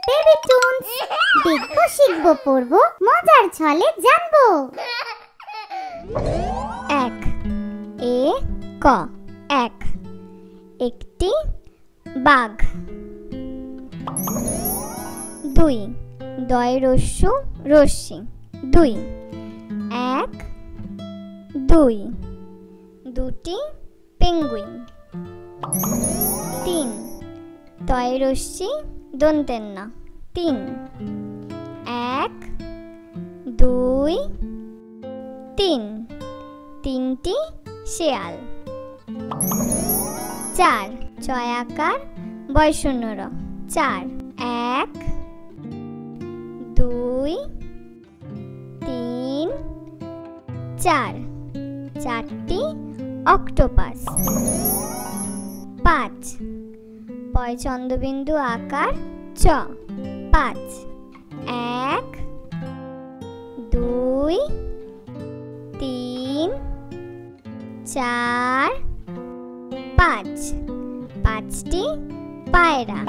Baby toons, দেখবো শিখবো পড়বো মজার ছলে জানবো। এক, এ ক, এক, একটি বাঘ। দুই, দয় রস্যু রশ্মি, দুই, এক, দুই, দুটি পেঙ্গুইন। তিন, তয় রশ্মি দন্তের না, তিন, এক, দুই, তিন, তিনটি শেয়াল। চার, চয়াকার বয়শূন্য র, চার, এক, দুই, তিন, চার, চারটি অক্টোপাস। পাঁচ, পয় চন্দ্রবিন্দু আকার চ, পাঁচ, এক, দুই, তিন, চার, পাঁচ, পাঁচটি পায়রা।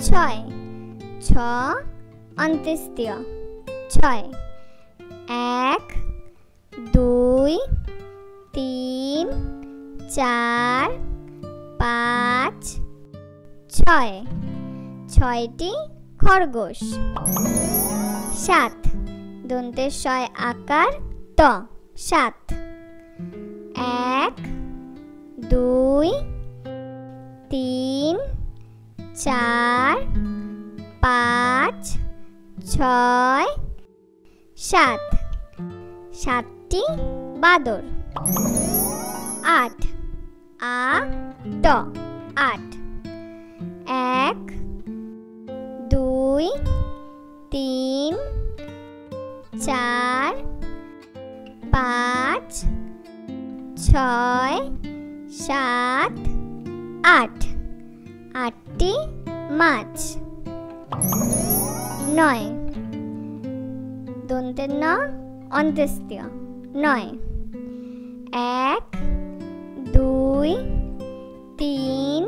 ছয়, ছ অন্ত্যেষ্টিয়, ছয়, এক, দুই, তিন, চার, পাঁচ, ছয়, ছয়টি খরগোশ। সাত, দন্তের শয় আকার ত, সাত, এক, দুই, তিন, চার, পাঁচ, ছয়, সাত, সাতটি বাদর। আট, আ ট, আট, এক, দুই, তিন, চার, পাঁচ, ছয়, সাত, আট, আটটি মাছ। নয়, দন্তের ন অন্ত্যেষ্টিয়, নয়, এক, দুই, তিন,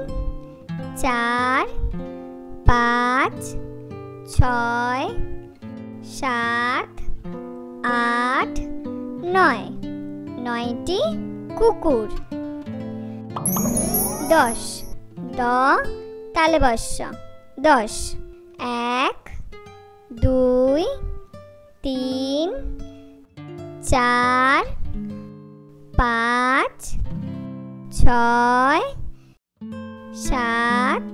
চার, পাঁচ, ছয়, সাত, আট, নয়, নয়টি কুকুর। দশ, দ তালে বস্য, দশ, এক, দুই, তিন, চার, পাঁচ, ছয়, সাত,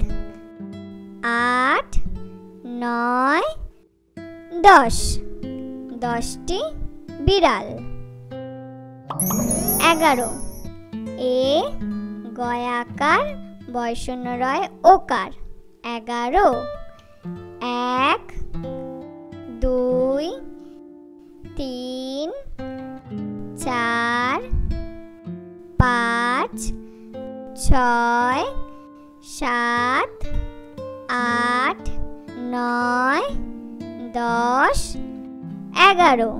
আট, নয়, দশ, দশটি বিড়াল। এগারো, এ গয়াকার বয়শূন্য রয় ওকার, এগারো, এক, দুই, তিন, চার, পাঁচ, ছয়, সাত, আট, নয়, দশ, এগারো,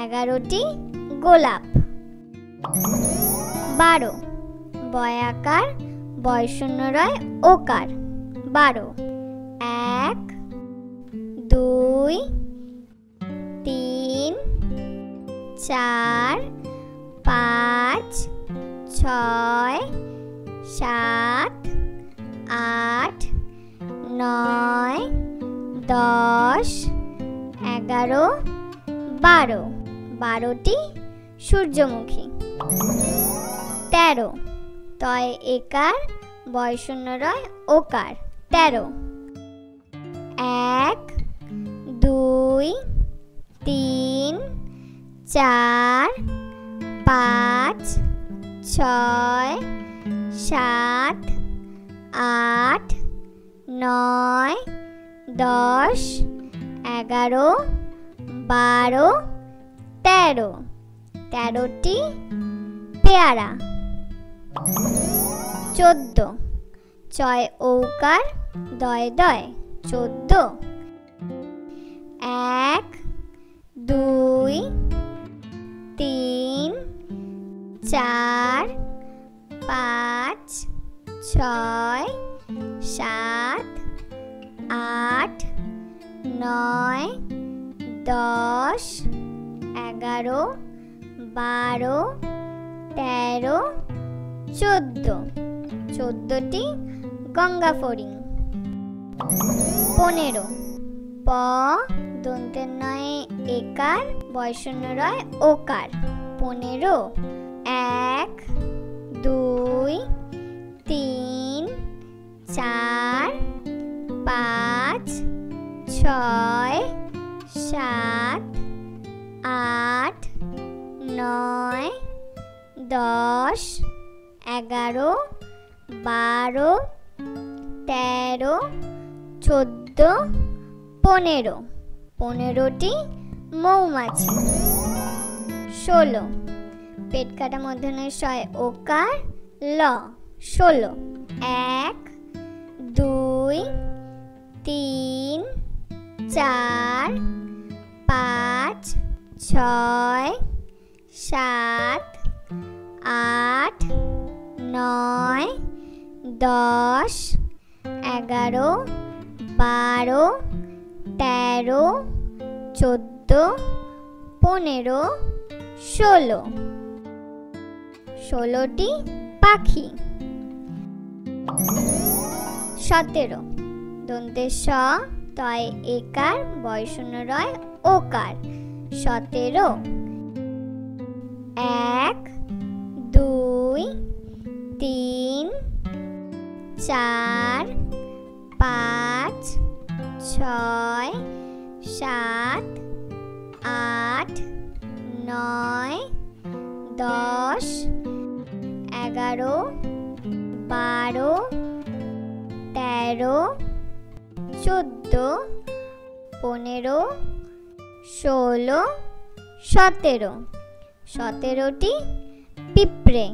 এগারোটি গোলাপ। বারো, বয়াকার বয়শূন্য রয় ওকার, বারো, এক, দুই, তিন, চার, পাঁচ, ছয়, সাত, আট, নয়, দশ, এগারো, বারো, বারোটি সূর্যমুখী। তেরো, তয় একার বয়শূন্য রয় ওকার, তেরো, এক, দুই, তিন, চার, পাঁচ, ছয়, সাত, আট, নয়, দশ, এগারো, বারো, তেরো, তেরোটি পেয়ারা। চোদ্দ, চয় ঔকার দয় দয়, চোদ্দ, এক, দুই, তিন, চার, পাঁচ, ছয়, সাত, 8 9 10 11 12 13 14 14টি গঙ্গা ফড়িং। 15 প দন্তের নয় একার বয় শূন্য রয় ওকার। 15 1 2 3 4 5 6 7 8 9 10 11 12 13 14 15 15টি মৌমাছি। 16 পেট কাটা মধ্যনের শয় ওকার ল 16 1 2 3 4 5 6 7 8 9 10 11 12 13 14 15 16 16টি পাখি। 17 দন্তের স তয় একার বয় শূন্য রয় ওকার। 17 1 2 3 4 5 6 7 8 9 10 11 12 13 14 15 16 17 17টি পিঁপড়ে।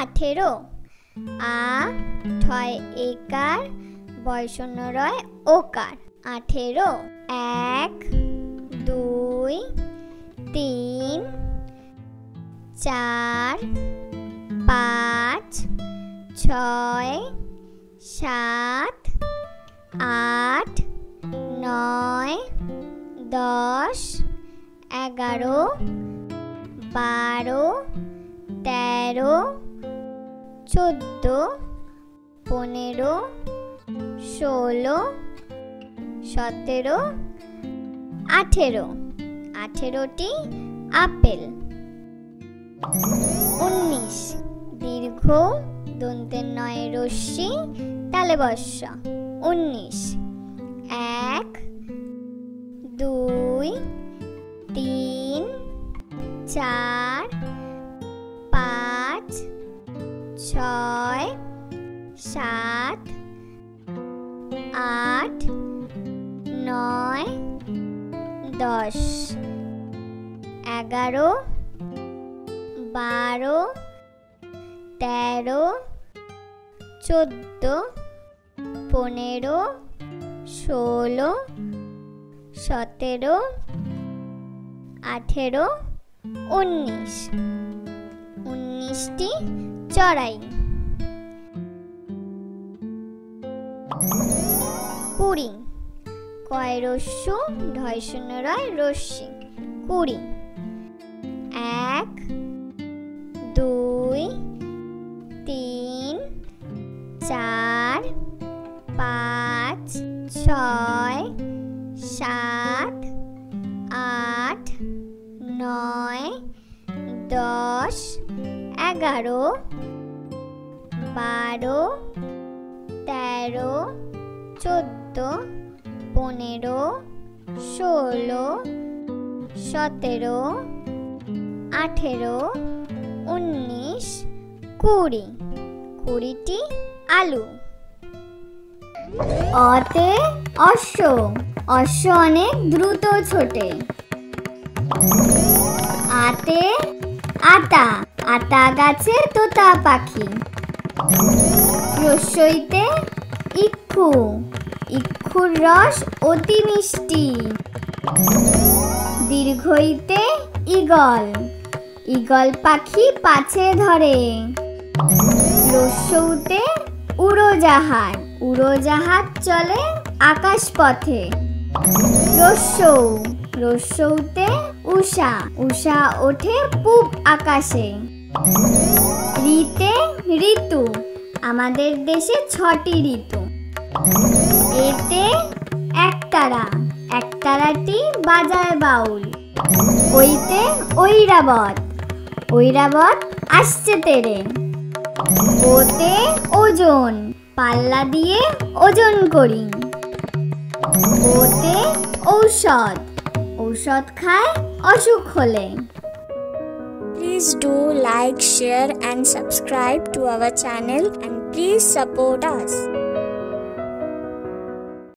18 আ ঠয় একার বয় শূন্য রয় ওকার। 18 1 2 3 4 5 6 7 8 9 10 11 12 13 14 15 16 17 18 18টি আপেল। 19 দীর্ঘ দন্তের নয় রস্যি তালে বর্ষ। 19 1 2 3 4 5 6 7 8 9 10 11 12 13 14 15 16 17 18 19 19টি চড়াই। 20 কয় রস্যু ঢয় শূন্য রয় রস্যি। 20 1 2 3 4 5 6 7 8 9 10 11 12 13 14 15 16 17 18 19 20 20টি আলু। অতে অশ্ব অশ্ব অনেক দ্রুত ছোটে। আতে আতা আতা গাছে তোতা পাখি। রস্যইতে ইক্ষু ইক্ষুর রস অতি মিষ্টি। দীর্ঘইতে ঈগল ঈগল পাখি পাছে ধরে। রস্যউতে উড়োজাহাজ, উড়োজাহাজ চলে আকাশ পথে। রস্যৌ, রস্যৌতে উষা, উষা ওঠে পূব আকাশে। ঋতে ঋতু, আমাদের দেশে 6টি ঋতু। এতে একতারা, একতারাটি বাজায় বাউল। ওইতে ঐরাবত, ঐরাবত আসছে তেরে। ওতে ওজন, পাল্লা দিয়ে ওজন করি। ওতে ঔষধ, ঔষধ খায় অসুখ হলে। Please do like, share and subscribe to our channel and please support us.